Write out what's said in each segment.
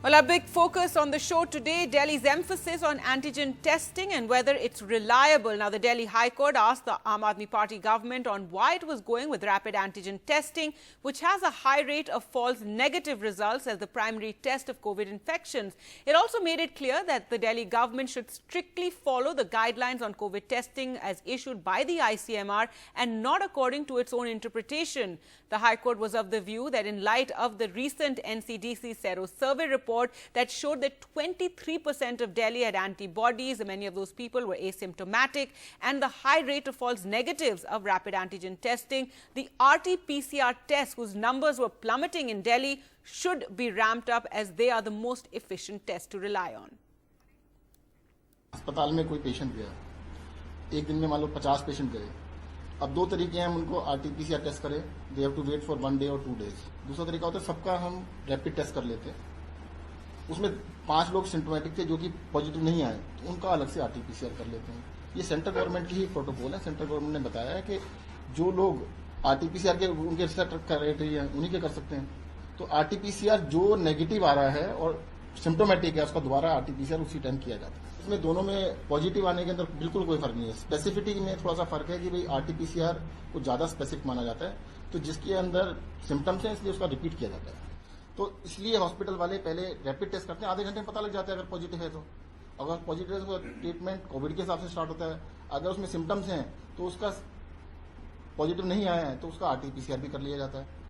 Well, our big focus on the show today, Delhi's emphasis on antigen testing and whether it's reliable. Now, the Delhi High Court asked the Aam Aadmi Party government on why it was going with rapid antigen testing, which has a high rate of false negative results as the primary test of COVID infections. It also made it clear that the Delhi government should strictly follow the guidelines on COVID testing as issued by the ICMR and not according to its own interpretation. The High Court was of the view that in light of the recent NCDC Sero survey report that showed that 23% of Delhi had antibodies, many of those people were asymptomatic, and the high rate of false negatives of rapid antigen testing, the RT-PCR tests, whose numbers were plummeting in Delhi, should be ramped up as they are the most efficient test to rely on. अस्पताल में कोई patient गया, एक दिन में मान लो 50 patient गए. अब दो तरीके हैं, हम उनको आरटीपीसीआर टेस्ट करें, they have to wait for 1 day और 2 डेज. दूसरा तरीका होता है सबका हम रैपिड टेस्ट कर लेते हैं. उसमें 5 लोग सिम्टोमेटिक थे जो कि पॉजिटिव नहीं आए, तो उनका अलग से आरटीपीसीआर कर लेते हैं. ये सेंट्रल गवर्नमेंट की ही प्रोटोकॉल है. सेंट्रल गवर्नमेंट ने बताया है कि जो लोग आरटीपीसीआर के उनके रिसर्च क्राइटेरिया हैं उन्हीं के कर सकते हैं. तो आरटीपीसीआर जो नेगेटिव आ रहा है और सिम्टोमेटिक है उसका दोबारा आरटीपीसीआर उसी टाइम किया जाता है. इसमें दोनों में पॉजिटिव आने के अंदर बिल्कुल कोई फर्क नहीं है. स्पेसिफिटी में थोड़ा सा फर्क है कि भाई आरटीपीसीआर को ज्यादा स्पेसिफिक माना जाता है, तो जिसके अंदर सिम्टम्स हैं इसलिए उसका रिपीट किया जाता है. तो इसलिए हॉस्पिटल वाले पहले रैपिड टेस्ट करते हैं, आधे घंटे में पता लग जाता है अगर पॉजिटिव है तो. अगर पॉजिटिव है तो ट्रीटमेंट कोविड के हिसाब से स्टार्ट होता है. अगर उसमें सिम्टम्स हैं तो उसका पॉजिटिव नहीं आया है तो उसका आरटीपीसीआर भी कर लिया जाता है.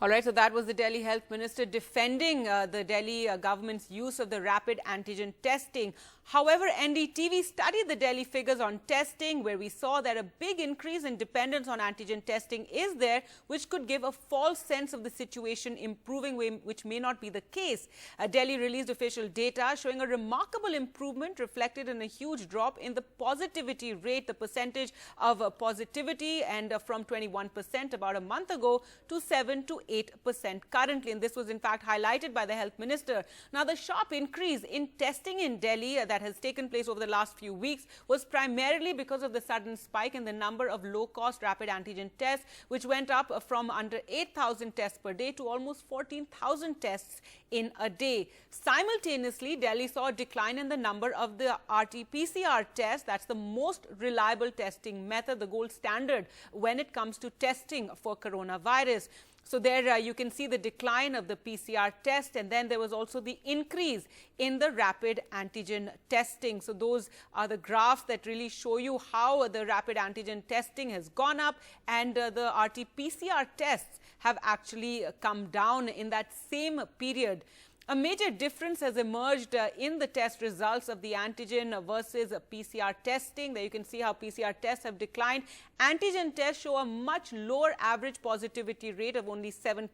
All right, so that was the Delhi Health Minister defending the Delhi government's use of the rapid antigen testing. However, NDTV studied the Delhi figures on testing, where we saw that a big increase in dependence on antigen testing is there, which could give a false sense of the situation improving, which may not be the case. Delhi released official data showing a remarkable improvement reflected in a huge drop in the positivity rate, the percentage of positivity, and from 21% about a month ago to 7 to 8% currently, and this was in fact highlighted by the health minister. Now, the sharp increase in testing in Delhi that has taken place over the last few weeks was primarily because of the sudden spike in the number of low-cost rapid antigen tests, which went up from under 8,000 tests per day to almost 14,000 tests in a day. Simultaneously, Delhi saw a decline in the number of the RT-PCR tests. That's the most reliable testing method, the gold standard when it comes to testing for coronavirus. So there you can see the decline of the PCR test, and then there was also the increase in the rapid antigen testing. So those are the graphs that really show you how the rapid antigen testing has gone up, and the RT-PCR tests have actually come down in that same period. A major difference has emerged in the test results of the antigen versus PCR testing. There you can see how PCR tests have declined. Antigen tests show a much lower average positivity rate of only 7%,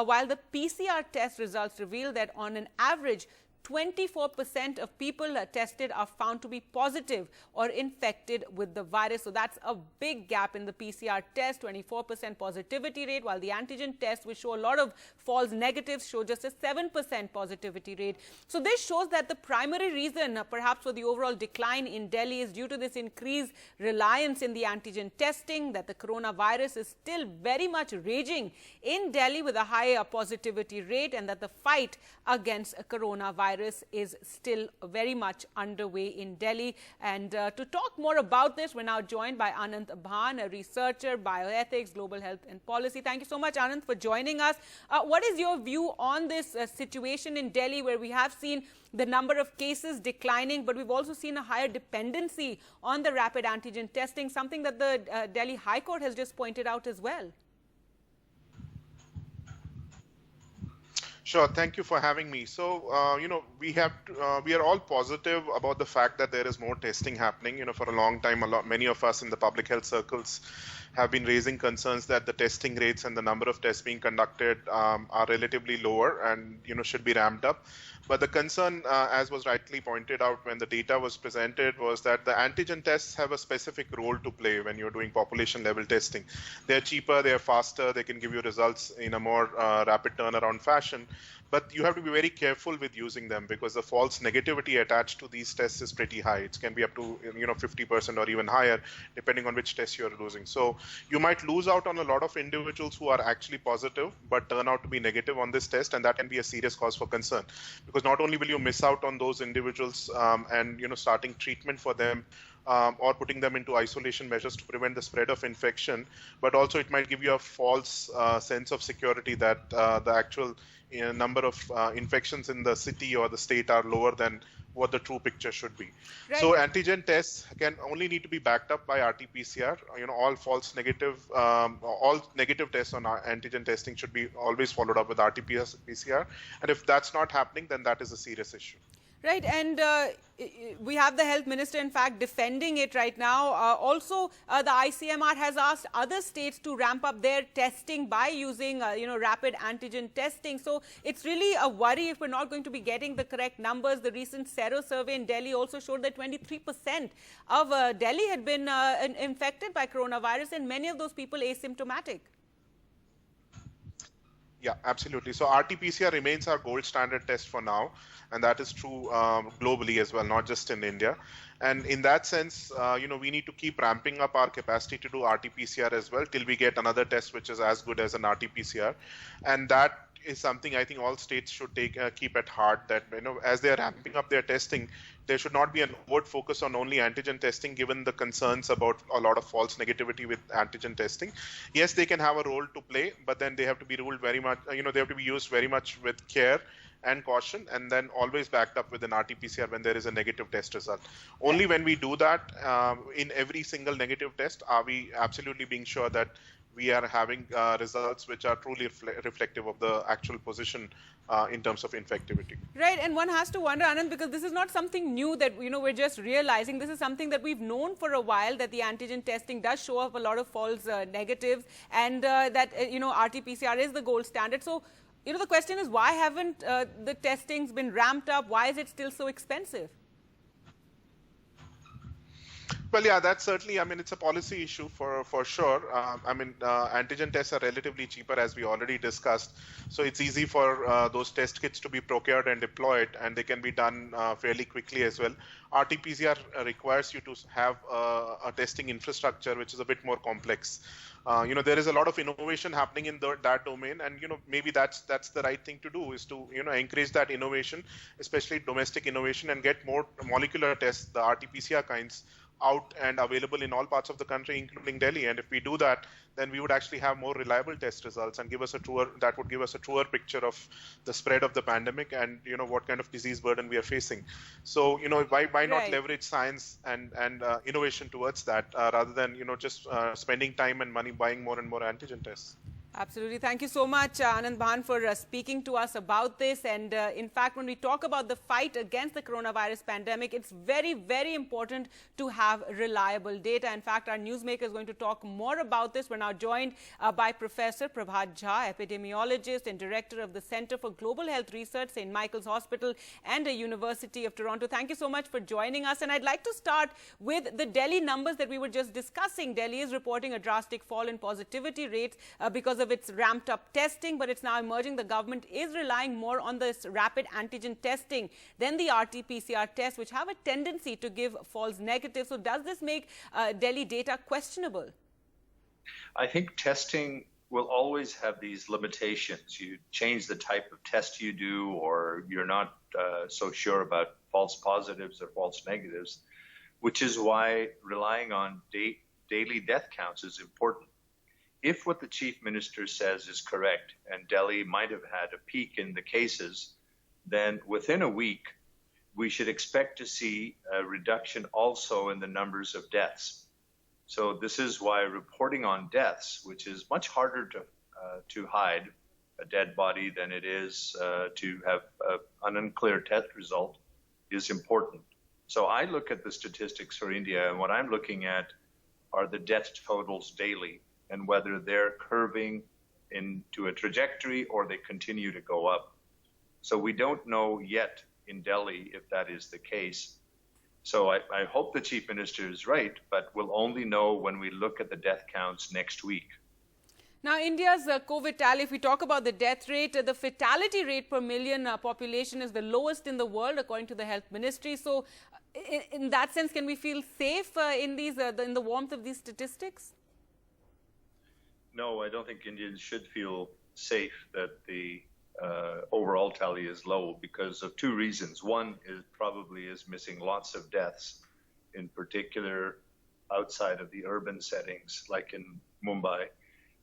while the PCR test results reveal that on an average, 24% of people tested are found to be positive or infected with the virus. So that's a big gap in the PCR test, 24% positivity rate, while the antigen test, which show a lot of false negatives, show just a 7% positivity rate. So this shows that the primary reason perhaps for the overall decline in Delhi is due to this increased reliance in the antigen testing, that the coronavirus is still very much raging in Delhi with a high positivity rate, and that the fight against coronavirus is still very much underway in Delhi. And to talk more about this, we're now joined by Anant Bhan, a researcher, bioethics, global health and policy. Thank you so much, Anant, for joining us. What is your view on this situation in Delhi, where we have seen the number of cases declining, but we've also seen a higher dependency on the rapid antigen testing, something that the Delhi High Court has just pointed out as well? Sure. Thank you for having me. So, we are all positive about the fact that there is more testing happening. For a long time, many of us in the public health circles have been raising concerns that the testing rates and the number of tests being conducted are relatively lower and, should be ramped up. But the concern, as was rightly pointed out when the data was presented, was that the antigen tests have a specific role to play when you're doing population level testing. They're cheaper, they're faster, they can give you results in a more rapid turnaround fashion. But you have to be very careful with using them because the false negativity attached to these tests is pretty high. It can be up to 50% or even higher, depending on which test you're using. So you might lose out on a lot of individuals who are actually positive but turn out to be negative on this test, and that can be a serious cause for concern, because not only will you miss out on those individuals and starting treatment for them or putting them into isolation measures to prevent the spread of infection, but also it might give you a false sense of security that the actual number of infections in the city or the state are lower than what the true picture should be. Right. So antigen tests can only need to be backed up by RT-PCR. All false negative, all negative tests on antigen testing should be always followed up with RT-PCR. And if that's not happening, then that is a serious issue. Right, and we have the health minister, in fact, defending it right now. Also, the ICMR has asked other states to ramp up their testing by using, rapid antigen testing. So it's really a worry if we're not going to be getting the correct numbers. The recent Sero survey in Delhi also showed that 23% of Delhi had been infected by coronavirus, and many of those people asymptomatic. Yeah, absolutely. So RT-PCR remains our gold standard test for now, and that is true globally as well, not just in India. And in that sense, we need to keep ramping up our capacity to do RT-PCR as well till we get another test which is as good as an RT-PCR. And that is something I think all states should keep at heart, that as they are ramping up their testing, there should not be an overt focus on only antigen testing, given the concerns about a lot of false negativity with antigen testing. Yes, they can have a role to play, but then they have to be ruled very much, they have to be used very much with care and caution, and then always backed up with an RT-PCR when there is a negative test result. Only when we do that in every single negative test are we absolutely being sure that we are having results which are truly reflective of the actual position in terms of infectivity. Right, and one has to wonder, Anand, because this is not something new that we're just realizing. This is something that we've known for a while, that the antigen testing does show up a lot of false negatives, and that RT-PCR is the gold standard. So the question is, why haven't the testings been ramped up? Why is it still so expensive? Well, yeah, that's certainly, it's a policy issue for sure. Antigen tests are relatively cheaper, as we already discussed. So it's easy for those test kits to be procured and deployed, and they can be done fairly quickly as well. RT-PCR requires you to have a testing infrastructure, which is a bit more complex. There is a lot of innovation happening in that domain, and maybe that's the right thing to do, is to encourage that innovation, especially domestic innovation, and get more molecular tests, the RT-PCR kinds, out and available in all parts of the country, including Delhi. And if we do that, then we would actually have more reliable test results and give us a truer picture of the spread of the pandemic and what kind of disease burden we are facing. So why not leverage science and innovation towards that rather than just spending time and money buying more and more antigen tests. Absolutely. Thank you so much, Anand Bhan, for speaking to us about this. And in fact, when we talk about the fight against the coronavirus pandemic, it's very, very important to have reliable data. In fact, our newsmaker is going to talk more about this. We're now joined by Professor Prabhat Jha, epidemiologist and director of the Center for Global Health Research, St. Michael's Hospital and the University of Toronto. Thank you so much for joining us. And I'd like to start with the Delhi numbers that we were just discussing. Delhi is reporting a drastic fall in positivity rates because of its ramped up testing, but it's now emerging the government is relying more on this rapid antigen testing than the RT-PCR tests, which have a tendency to give false negatives. So does this make Delhi data questionable? I think testing will always have these limitations. You change the type of test you do, or you're not so sure about false positives or false negatives, which is why relying on daily death counts is important. If what the chief minister says is correct, and Delhi might have had a peak in the cases, then within a week, we should expect to see a reduction also in the numbers of deaths. So this is why reporting on deaths, which is much harder to hide a dead body than it is to have an unclear test result, is important. So I look at the statistics for India, and what I'm looking at are the death totals daily, and whether they're curving into a trajectory or they continue to go up. So we don't know yet in Delhi if that is the case. So I hope the chief minister is right, but we'll only know when we look at the death counts next week. Now, India's COVID tally, if we talk about the death rate, the fatality rate per million population is the lowest in the world, according to the health ministry. So in that sense, can we feel safe in the warmth of these statistics? No, I don't think Indians should feel safe that the overall tally is low because of two reasons. One is probably missing lots of deaths, in particular outside of the urban settings like in Mumbai.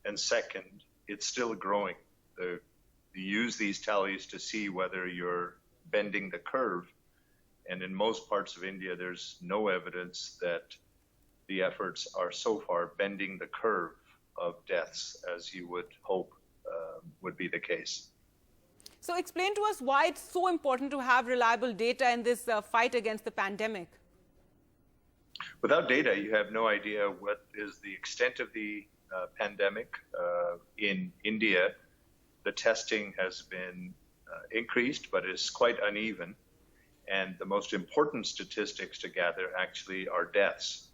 And second, it's still growing. You use these tallies to see whether you're bending the curve. And in most parts of India, there's no evidence that the efforts are so far bending the curve of deaths as you would hope would be the case. So explain to us why it's so important to have reliable data in this fight against the pandemic. Without data, you have no idea what is the extent of the pandemic. In India, the testing has been increased, but is quite uneven. And the most important statistics to gather actually are deaths.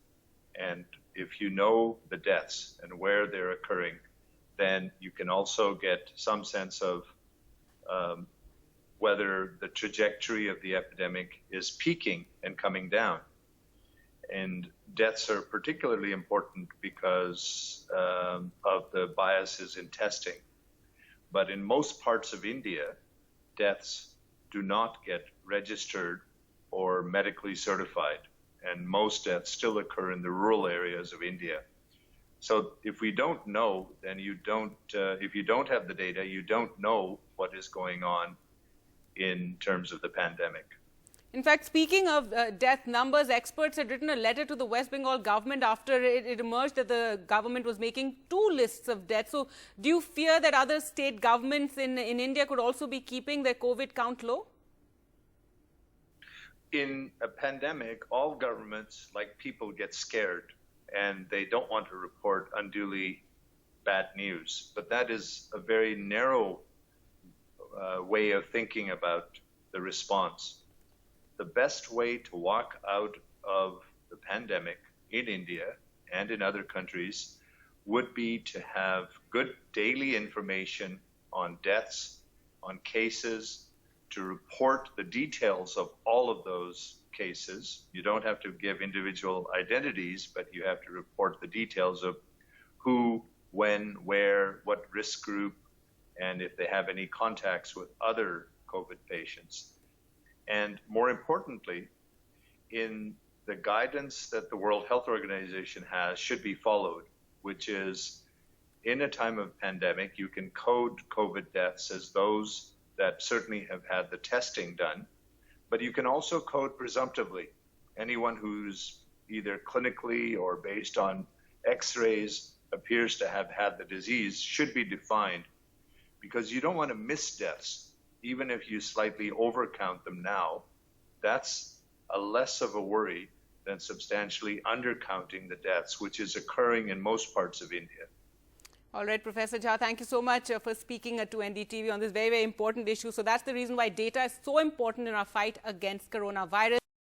And if you know the deaths and where they're occurring, then you can also get some sense of whether the trajectory of the epidemic is peaking and coming down. And deaths are particularly important because of the biases in testing. But in most parts of India, deaths do not get registered or medically certified. And most deaths still occur in the rural areas of India. So if we don't know, then if you don't have the data, you don't know what is going on in terms of the pandemic. In fact, speaking of death numbers, experts had written a letter to the West Bengal government after it emerged that the government was making 2 lists of deaths. So do you fear that other state governments in India could also be keeping their COVID count low? In a pandemic, all governments, like people, get scared and they don't want to report unduly bad news. But that is a very narrow way of thinking about the response. The best way to walk out of the pandemic in India and in other countries would be to have good daily information on deaths, on cases, to report the details of all of those cases. You don't have to give individual identities, but you have to report the details of who, when, where, what risk group, and if they have any contacts with other COVID patients. And more importantly, in the guidance that the World Health Organization has should be followed, which is in a time of pandemic, you can code COVID deaths as those that certainly have had the testing done, but you can also code presumptively. Anyone who's either clinically or based on x-rays appears to have had the disease should be defined, because you don't want to miss deaths. Even if you slightly overcount them now, that's a less of a worry than substantially undercounting the deaths, which is occurring in most parts of India. All right, Professor Jha, thank you so much for speaking to NDTV on this very, very important issue. So that's the reason why data is so important in our fight against coronavirus.